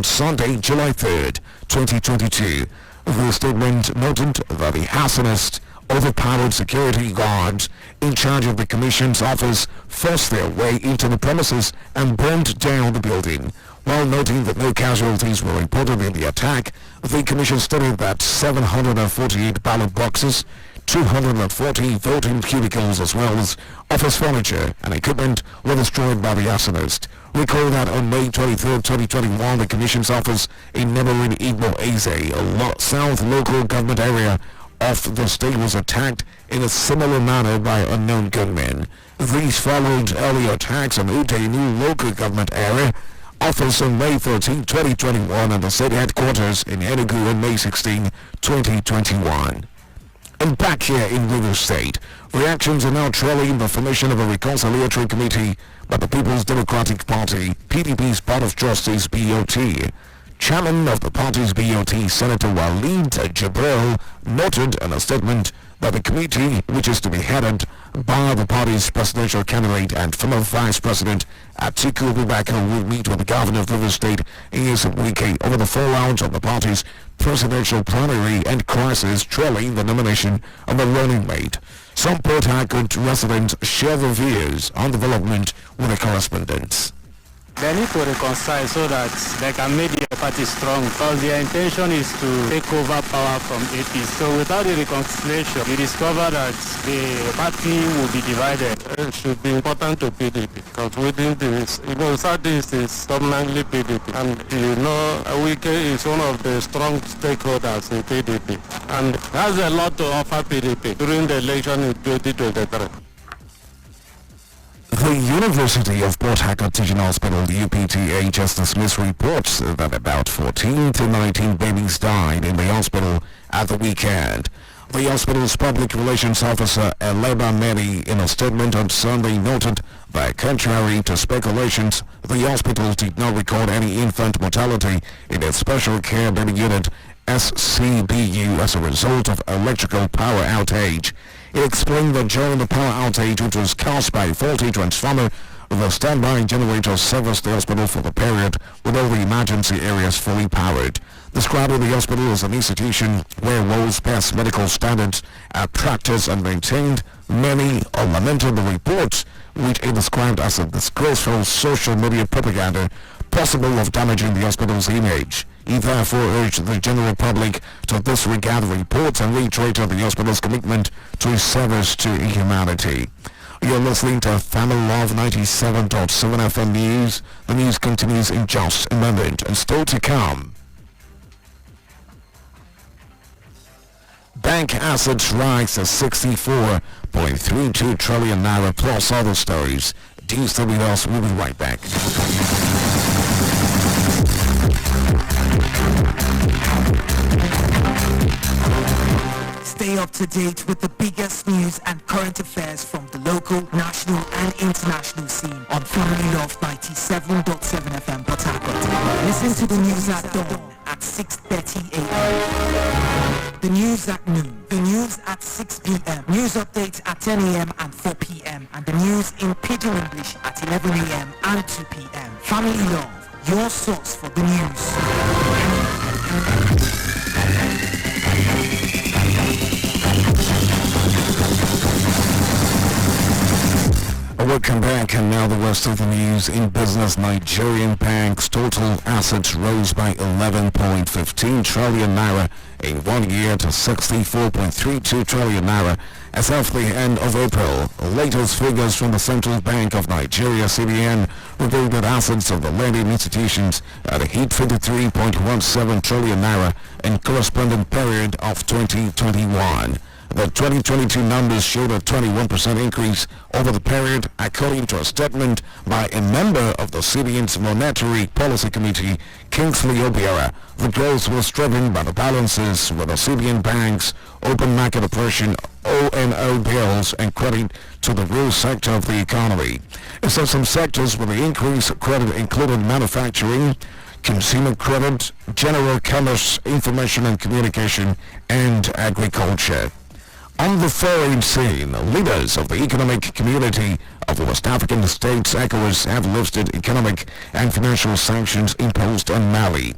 Sunday, July 3rd, 2022. The statement noted that the arsonist overpowered security guards in charge of the Commission's office forced their way into the premises and burned down the building. While noting that no casualties were reported in the attack, the Commission stated that 748 ballot boxes, 240 voting cubicles as well as office furniture and equipment were destroyed by the arsonist. Recall that on May 23, 2021, the Commission's office in neighboring Igbo Eze, a south local government area of the state, was attacked in a similar manner by unknown gunmen. These followed earlier attacks on Utenu local government area office on May 13, 2021 and the state headquarters in Enugu on May 16, 2021. And back here in Rivers State, reactions are now trailing the formation of a reconciliatory committee by the People's Democratic Party, PDP's Board of Trustees, BOT. Chairman of the party's BOT, Senator Walid Jibril, noted in a statement that the committee, which is to be headed by the party's presidential candidate and former Vice President Atiku Abubakar, will meet with the governor of Rivers State Nyesom Wike over the fallout of the party's presidential primary and crisis trailing the nomination of a running mate. Some Port Harcourt residents share their views on development with the correspondents. They need to reconcile so that they can make the party strong, because their intention is to take over power from AP. So without the reconciliation, you discover that the party will be divided. It should be important to PDP, because within this, Southeast is dominantly PDP. And Wike is one of the strong stakeholders in PDP. And has a lot to offer PDP during the election in 2023. The University of Port Harcourt Teaching Hospital, UPTH, has dismissed reports that about 14 to 19 babies died in the hospital at the weekend. The hospital's public relations officer, Eleba Meri, in a statement on Sunday, noted that contrary to speculations, the hospital did not record any infant mortality in its special care baby unit, SCBU, as a result of electrical power outage. It explained that during the power outage, which was caused by a faulty transformer, the standby generator serviced the hospital for the period with all the emergency areas fully powered. Describing the hospital as an institution where world's best medical standards are practiced and maintained, many lamented the reports, which it described as a disgraceful social media propaganda possible of damaging the hospital's image. He therefore urged the general public to disregard the reports and reiterated the hospital's commitment to its service to humanity. You're listening to Family Love 97.7 FM News. The news continues in just a moment and still to come. Bank assets rise to 64.32 trillion naira plus other stories. Do you stay with us? We'll be right back. Stay up to date with the biggest news and current affairs from the local, national and international scene on Family Love 97.7 FM Port Harcourt. Listen to the news at dawn at 6:30 a.m. The news at noon, the news at 6 p.m. News updates at 10 a.m. and 4 p.m. and the news in Pidgin English at 11 a.m. and 2 p.m. Family Love, your source for the news. Welcome back, and now the rest of the news in business. Nigerian banks' total assets rose by 11.15 trillion naira in 1 year to 64.32 trillion naira as of the end of April. Latest figures from the Central Bank of Nigeria, CBN, revealed that assets of the lending institutions had hit 53.17 trillion naira in corresponding period of 2021. The 2022 numbers showed a 21% increase over the period, according to a statement by a member of the CBN's Monetary Policy Committee, Kingsley Obiora. The growth was driven by the balances with the CBN Bank's open market operation, O&O bills, and credit to the real sector of the economy. It said some sectors with the increase of credit included manufacturing, consumer credit, general commerce, information and communication, and agriculture. On the foreign scene, leaders of the Economic Community of the West African States, ECOWAS, have lifted economic and financial sanctions imposed on Mali.